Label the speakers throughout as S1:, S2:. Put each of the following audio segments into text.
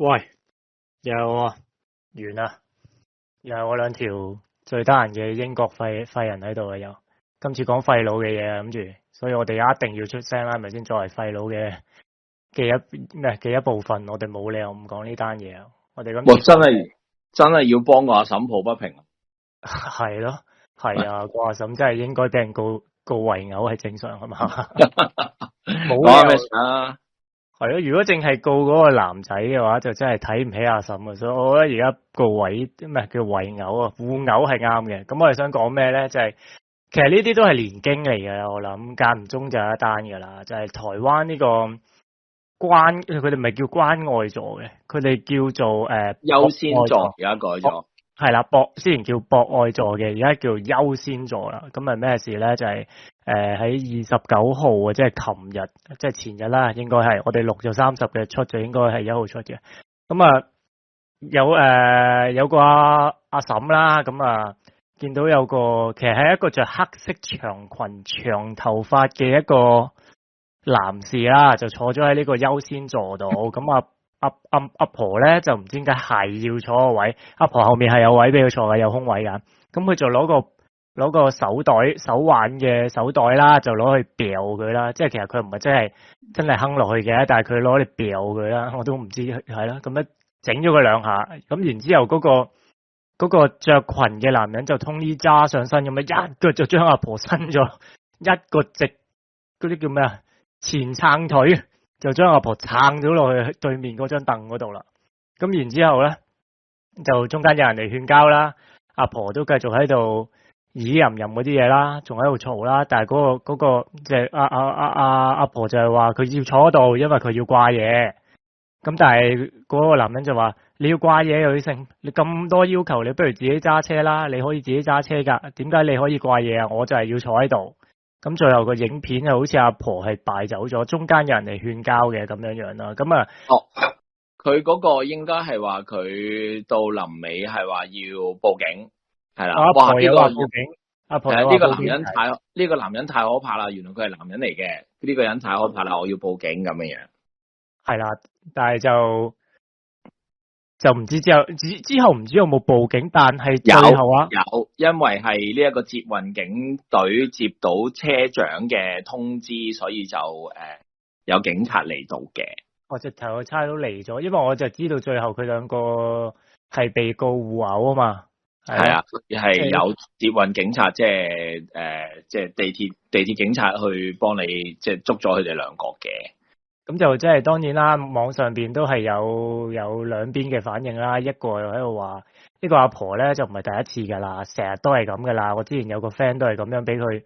S1: 喂，又啊，完啦，又係我兩條最得閒嘅英國廢人喺度啊！又今次講廢佬嘅嘢啊，諗住，所以我哋一定要出聲啦，係咪先？作為廢佬嘅一部分，我哋冇理由唔講呢單嘢啊！我哋咁，
S2: 真係要幫個阿嬸抱不平。
S1: 係咯，係啊，個阿嬸真係應該俾人告圍毆係正常係嘛？冇理由啊！係咯，如果淨係告嗰個男仔嘅話，就真係睇唔起阿嬸啊！所以我覺得而家告圍毆啊，互毆係啱嘅。咁我哋想講咩咧？就係其實呢啲都係連經嚟嘅，我諗間唔中就有一單噶啦，就係台灣呢個佢哋唔係叫關愛座嘅，佢哋叫做
S2: 優先座，而家改咗。
S1: 係啦，之前叫博愛座嘅，而家叫優先座啦。咁係咩事咧？就係喺29號啊，即係琴日，即係前日啦，應該係我哋錄咗30嘅出，就應該係1號出嘅。咁啊有個阿嬸啦，咁啊見到有個其實係一個着黑色長裙長頭髮嘅一個男士啦，就坐咗喺呢個優先座度。咁阿婆咧就唔知點解係要坐個位，阿婆後面係有位俾佢坐嘅，有空位噶。咁佢就攞個手環嘅手袋啦，就攞去掉佢啦。即係其實佢唔係真係哼落去嘅，但係佢攞嚟掉佢啦。我都唔知係啦。咁樣整咗佢2下，咁然之後嗰個着裙嘅男人就通呢揸上身咁樣，一腳就將阿婆伸咗一個直嗰啲叫咩啊？前撐腿。就將阿婆撐咗落去對面嗰張凳嗰度啦。咁然之後咧，就中間有人嚟勸交啦。阿婆都繼續喺度耳吟吟嗰啲嘢啦，仲喺度嘈啦。但係嗰個即係阿婆就係話佢要坐嗰度，因為佢要掛嘢。咁但係嗰個男人就話你要掛嘢又要剩，你咁多要求，你不如自己揸車啦。你可以自己揸車噶，點解你可以掛嘢啊？我就係要坐喺度。咁最後個影片就好似阿婆係敗走咗，中間有人嚟勸交嘅咁樣啦。咁啊，
S2: 佢嗰個應該係話佢到臨尾係話要報警，係啦。
S1: 阿婆有話報警，阿婆
S2: 呢個男人太可怕啦！原來佢係男人嚟嘅，呢個人太可怕啦！我要報警咁樣。
S1: 係啦，但係就唔知之後唔知有冇報警，但係最後
S2: 有，因為係呢一個捷運警隊接到車長嘅通知，所以就有警察嚟到嘅。
S1: 我直頭個差佬嚟咗，因為我就知道最後佢兩個係被告互毆啊嘛。
S2: 係啊，係有捷運警察，即係地鐵警察去幫你即係捉咗佢哋兩個嘅。
S1: 咁就即係當然啦，網上邊都係有兩邊嘅反應啦。一個又喺度話呢個阿婆咧就唔係第一次噶啦，成日都係咁噶啦。我之前有個 friend 都係咁樣俾佢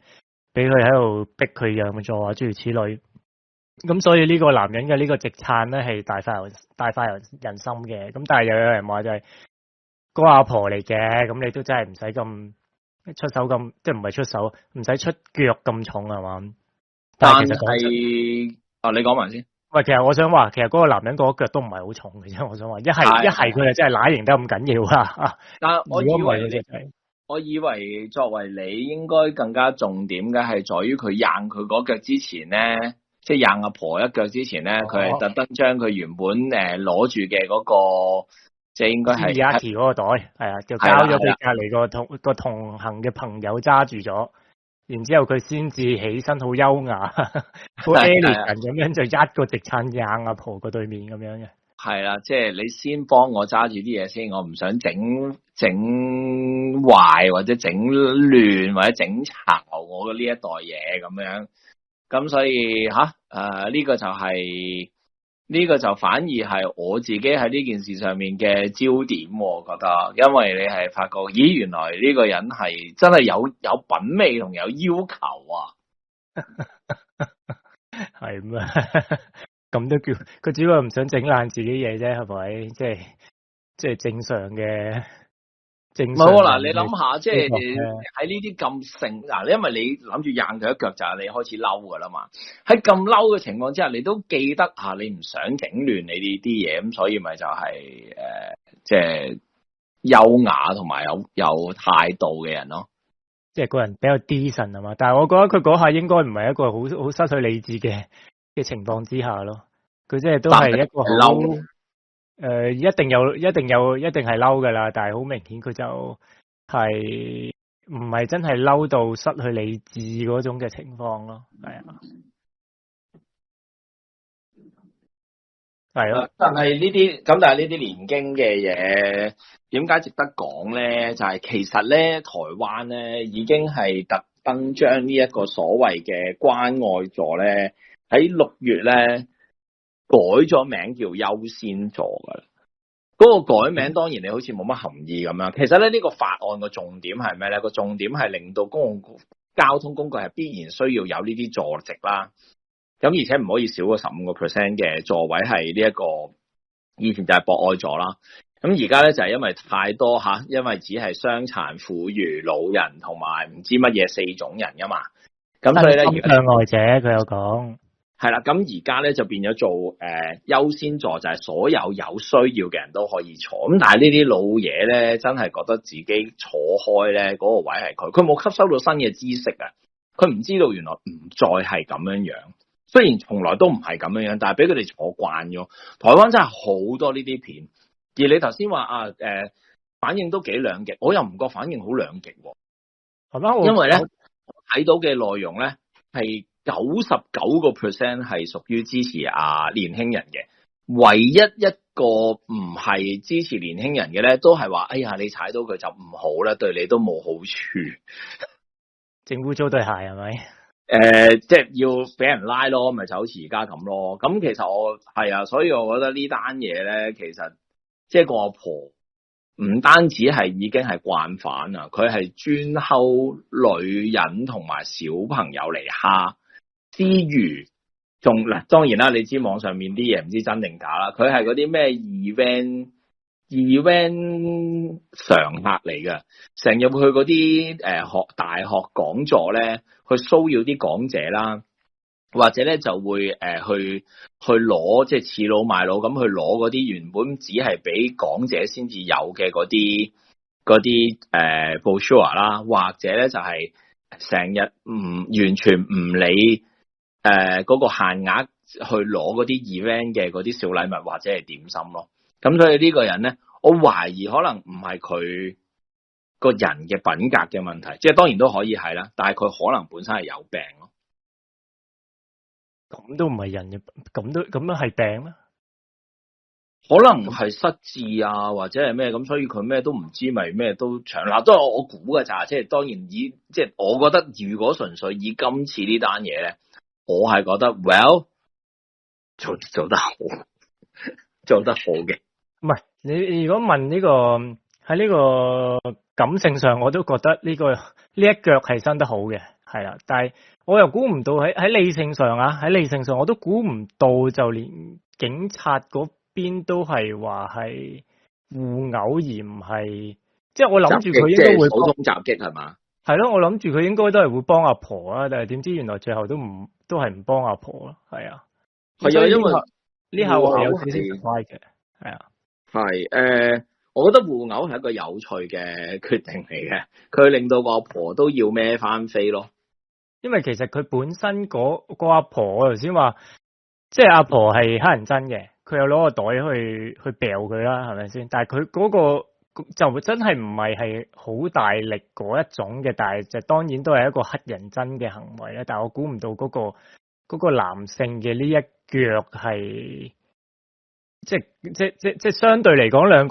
S1: 喺度逼佢讓座啊，諸如此類。咁所以呢個男人嘅呢個直撐咧係大快人心嘅。咁但係又有人話就係嗰個阿婆嚟嘅，咁你都真係唔使咁出手咁，即係唔係出手，唔使出腳咁重係嘛？但係其實
S2: 你講埋先。
S1: 喂，其實我想話，其實嗰個男人嗰腳都唔係好重嘅啫。我想話，一係佢就真係乸型得咁緊要啊！
S2: 但係我以為作為你應該更加重點嘅係在於佢硬佢嗰腳之前咧，即係硬阿婆一腳之前咧，佢係特登將佢原本攞住嘅嗰個，即係應該係
S1: Yaki 嗰個袋，係啊，就交咗俾隔離個同行嘅朋友揸住咗。然之後佢先至起身，好優雅，好 alien 咁樣，就一個直撐硬阿婆個對面咁樣嘅。
S2: 係啦，即係你先幫我揸住啲嘢先，我唔想整壞或者整亂或者整巢我嘅呢一袋嘢咁樣。咁所以呢個就係呢個就反而係我自己喺呢件事上面嘅焦點，我覺得，因為你係發覺，咦，原來呢個人係真係有品味同有要求啊，
S1: 係咩？咁都叫佢只不過唔想整爛自己嘢啫，係咪？即係正常嘅。唔
S2: 係喎，嗱，你諗下，即係喺呢啲咁盛嗱，因為你諗住硬佢一腳就係你開始嬲噶啦嘛。喺咁嬲嘅情況之下，你都記得你唔想整亂你呢啲嘢，咁所以咪就係即係優雅同埋有態度嘅人咯。
S1: 即係個人比較 decent 係嘛，但係我覺得佢嗰下應該唔係一個好失去理智嘅情況之下咯。佢即係都係一個好一定係嬲噶啦，但係好明顯佢就係唔係真係嬲到失去理智嗰種嘅情況咯，係啊，係咯。
S2: 但係呢啲年經嘅嘢，點解值得講咧？就係其實咧，台灣咧已經係特登將呢一個所謂嘅關愛座咧，喺6月咧改咗名叫優先座噶啦。嗰個改名當然你好似冇乜含義咁樣。其實咧呢個法案個重點係咩咧？個重點係令到公共交通工具係必然需要有呢啲座席啦。咁而且唔可以少過15% 嘅座位係呢一個，以前就係博愛座啦。咁而家咧就係因為太多因為只係傷殘、婦孺、老人同埋唔知乜嘢4種人噶嘛。咁所以咧而家障
S1: 礙者佢有講
S2: 係啦。咁而家咧就變咗做優先座，就係所有有需要嘅人都可以坐。咁但係呢啲老嘢咧，真係覺得自己坐開咧嗰個位係佢冇吸收到新嘅知識啊。佢唔知道原來唔再係咁樣樣。雖然從來都唔係咁樣樣，但係俾佢哋坐慣咗。台灣真係好多呢啲片，而你頭先話反應都幾兩極，我又唔覺反應好兩極喎。
S1: 係嘛？
S2: 因為咧睇到嘅內容咧係99% 係屬於支持年輕人嘅，唯一一個唔係支持年輕人嘅咧，都係話哎呀你踩到佢就唔好啦，對你都冇好處。
S1: 整污糟對鞋係咪？
S2: 即係要俾人拉咯，咪就好似而家咁咯。咁其實我係啊，所以我覺得呢單嘢咧，其實即係個阿婆唔單止係已經係慣犯啊，佢係專溝女人同埋小朋友嚟蝦之餘，仲嗱當然啦，你知網上面啲嘢唔知真定假啦。佢係嗰啲咩 event 常客嚟嘅，成日會去嗰啲大學講座咧。去騷擾啲講者啦，或者咧就會去攞即係恃老賣老咁去攞嗰啲原本只係俾講者先至有嘅嗰啲brochure 啦，或者咧就係成日完全唔理嗰個限額去攞嗰啲 event 嘅嗰啲小禮物或者係點心咯。咁所以呢個人咧，我懷疑可能唔係佢個人嘅品格嘅問題，即係當然都可以係啦，但係佢可能本身係有病咯。
S1: 咁都唔係人嘅，咁樣係病咩？
S2: 可能係失智啊，或者係咩咁，所以佢咩都唔知，咪咩都搶鬧。都係我估嘅咋，即係當然即係我覺得，如果純粹以今次呢單嘢咧，我係覺得 well 做得好，做得好嘅。唔係
S1: 你如果問呢個喺呢個感性上，我都覺得呢一腳係伸得好嘅，係啦。但係我又估唔到喺理性上我都估唔到，就連警察嗰邊都係話係互毆，而唔係即係我諗住佢應該會
S2: 普通襲擊係嘛？
S1: 係咯，我諗住佢應該都係會幫阿婆啦，但係點知原來最後都係唔幫阿婆咯，係啊。
S2: 係啊，因為
S1: 呢下我有少少 surprise 嘅，係啊。
S2: 係我覺得互毆係一個有趣嘅決定嚟嘅，佢令到個阿婆都要孭翻飛咯。
S1: 因為其實佢本身個阿婆，我頭先話，即係阿婆係黑人憎嘅，佢有攞個袋去掉佢啦，係咪先？但係佢嗰個就真係唔係好大力嗰一種嘅，但係就當然都係一個黑人憎嘅行為咧。但係我估唔到嗰個男性嘅呢一腳係。即相對嚟講，兩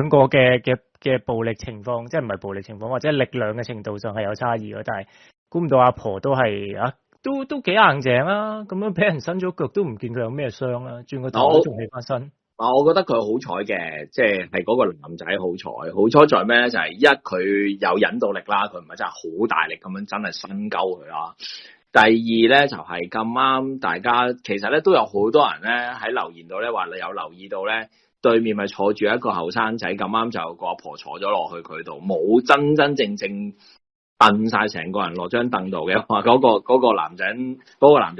S1: 個嘅暴力情況，即係唔係暴力情況，或者力量嘅程度上係有差異嘅。但係估唔到阿婆都係都幾硬淨啦。咁樣俾人伸咗腳都唔見佢有咩傷啦，轉個頭仲起翻身。
S2: 我覺得佢好彩嘅，即係嗰個男仔好彩在咩咧？就係佢有引導力啦，佢唔係真係好大力咁樣真係伸鳩佢啦。第二咧就係咁啱，大家其實咧都有好多人咧喺留言度咧話你有留意到咧，對面咪坐住一個後生仔，咁啱就個阿婆坐咗落去佢度，冇真真正正蹬晒成個人落張凳度嘅。話嗰個男仔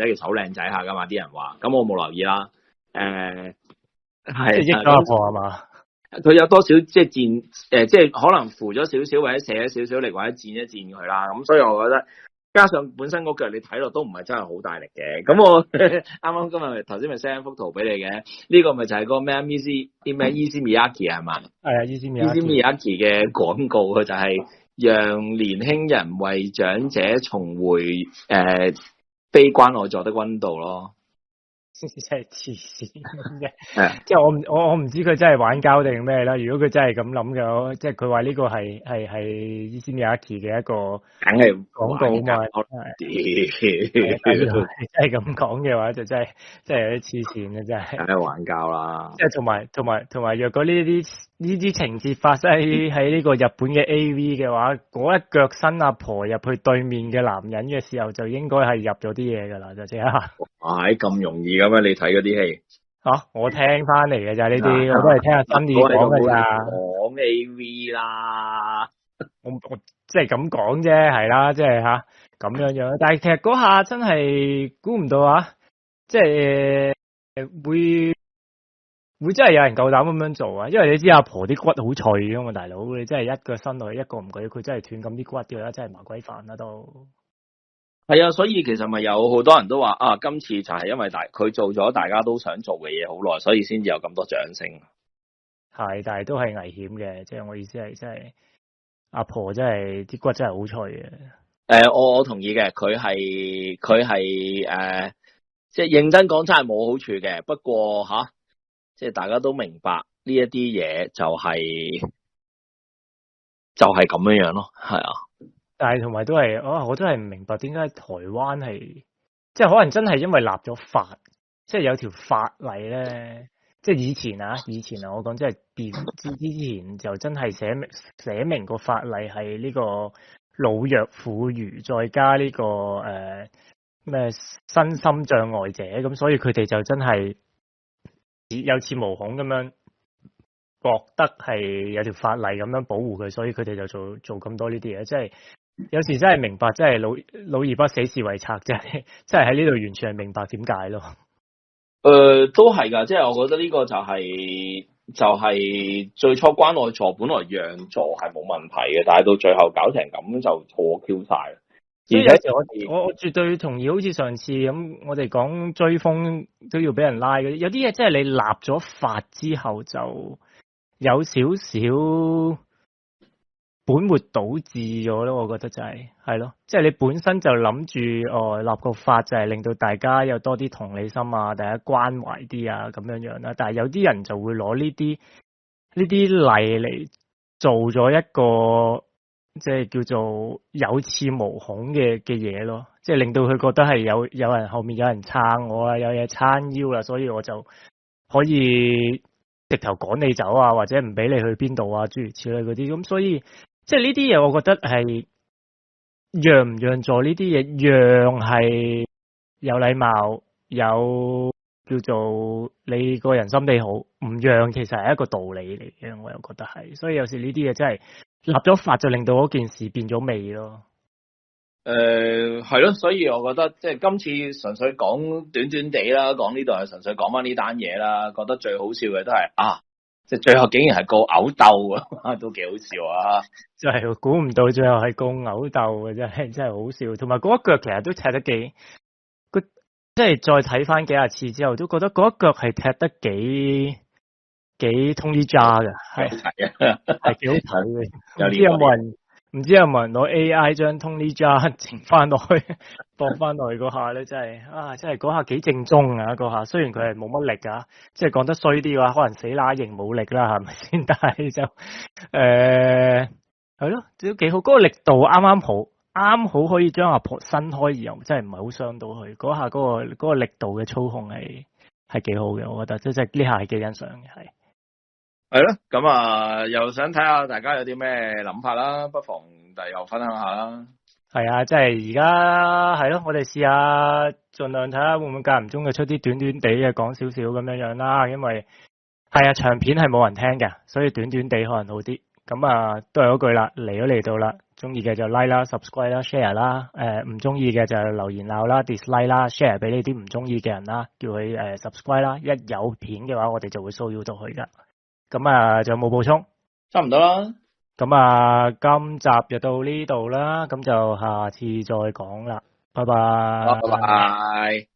S2: 嘅手靚仔下噶嘛，啲人話，咁我冇留意啦。係
S1: 益咗阿婆係嘛？
S2: 佢有多少即係即係可能扶咗少少或者射咗少少力或者戰一戰佢啦。咁所以我覺得。加上本身嗰腳你睇落都唔係真係好大力嘅。咁我啱啱今日頭先咪 send 幅圖俾你嘅，呢個咪就係嗰個咩Issey Miyake 係嘛？
S1: 係啊，Issey
S2: Miyake 嘅廣告，佢就係讓年輕人為長者重回非關愛座的溫度咯。
S1: 真係黐線嘅，即係我唔知佢真係玩膠定咩啦。如果佢真係咁諗嘅，即係佢話呢個係Issey Miyake嘅一個
S2: 梗係
S1: 廣告啊嘛。真係咁講嘅話，就真係有啲黐線嘅真係。
S2: 梗係玩膠啦。
S1: 即係同埋，若果呢啲情節發生喺呢個日本嘅 AV 嘅話，嗰一腳伸阿婆入去對面嘅男人嘅時候，就應該係入咗啲嘢噶啦，就即刻。
S2: 咁容易咁樣你睇嗰啲戲？
S1: 我聽翻嚟嘅咋呢啲，我都係聽阿新宇講嘅咋。
S2: 講 AV 啦，
S1: 我即係咁講啫，係啦，即係吓咁樣樣。但係其實嗰下真係估唔到啊！即係會真係有人夠膽咁樣做啊！因為你知阿婆啲骨好脆噶嘛，大佬，你真係一腳伸落去，一個唔舉，佢真係斷咁啲骨嘅啦，真係麻鬼煩啦都。
S2: 係啊，所以其實咪有好多人都話今次就係因為佢做咗大家都想做嘅嘢好耐，所以先至有咁多掌聲。
S1: 係，但係都係危險嘅，即係我意思係，真係阿婆真係啲骨真係好脆嘅。
S2: 我同意嘅，佢係即係認真講真係冇好處嘅。不過即係大家都明白呢一啲嘢就係咁樣樣咯，係啊。
S1: 但係同埋都係，我真係唔明白點解台灣係，即係可能真係因為立咗法，即係有條法例咧，即係以前我講即係之前就真係寫明個法例係呢個老弱婦孺再加呢個咩身心障礙者，咁所以佢哋就真係有恃無恐咁樣覺得係有條法例咁樣保護佢，所以佢哋就做咁多呢啲嘢，即係。有時真係明白，真係老而不死是為賊，真係喺呢度完全係明白點解咯。
S2: 都係噶，即係我覺得呢個就係最初關愛座本來讓座係冇問題嘅，但係到最後搞成咁就錯 Q 晒。
S1: 而且我絕對同意，好似上次咁，我哋講追風都要俾人拉嘅，有啲嘢真係你立咗法之後就有少少本末倒置咗咯，我覺得就係咯，即係你本身就諗住立個法就係令到大家有多啲同理心啊，大家關懷啲啊咁樣樣啦。但係有啲人就會攞呢啲例嚟做咗一個即係叫做有恃無恐嘅嘢咯，即係令到佢覺得係有人後面有人撐我啊，有嘢撐腰啦，所以我就可以直頭趕你走啊，或者唔俾你去邊度啊，諸如此類嗰啲。咁所以即係呢啲嘢，我覺得係讓唔讓座呢啲嘢，讓係有禮貌，有叫做你個人心地好，唔讓其實係一個道理嚟嘅，我又覺得係。所以有時呢啲嘢真係立咗法就令到嗰件事變咗味咯。
S2: 係咯，所以我覺得即係今次純粹講短短地啦，講呢度係純粹講翻呢單嘢啦，覺得最好笑嘅都係即係最後竟然係告毆鬥啊，都幾好笑啊！
S1: 真係估唔到最後係告毆鬥嘅，真係好笑。同埋嗰一腳其實都踢得幾，即係再睇翻幾廿次之後，都覺得嗰一腳係踢得幾Tony Jaa嘅，係幾好睇嘅。唔知有冇人攞 AI 將 Tony Jaa 整翻落去，放翻落去嗰下咧，真係嗰下幾正宗啊！嗰下雖然佢係冇乜力啊，即係講得衰啲嘅話，可能死乸型冇力啦，係咪先？但係就係咯，都幾好。嗰個力度啱好可以將阿婆伸開，而又真係唔係好傷到佢。嗰下嗰個力度嘅操控係幾好嘅，我覺得即係呢下係幾欣賞嘅，係。
S2: 係咯，咁又想睇下大家有啲咩諗法啦，不妨又分享下啦。
S1: 係啊，即係而家係咯，我哋試下盡量睇下會唔會間唔中嘅出啲短短地嘅講少少咁樣樣啦，因為係啊長片係冇人聽嘅，所以短短地可能好啲。咁都係嗰句啦，嚟到啦，中意嘅就 like 啦、subscribe 啦、share 啦，唔中意嘅就留言鬧啦、dislike 啦、share 俾呢啲唔中意嘅人啦，叫佢subscribe 啦。一有片嘅話，我哋就會騷擾到佢噶。咁仲有冇補充？
S2: 差唔多啦。
S1: 咁啊，今集就到呢度啦，咁就下次再講啦，拜拜。
S2: 好，拜拜。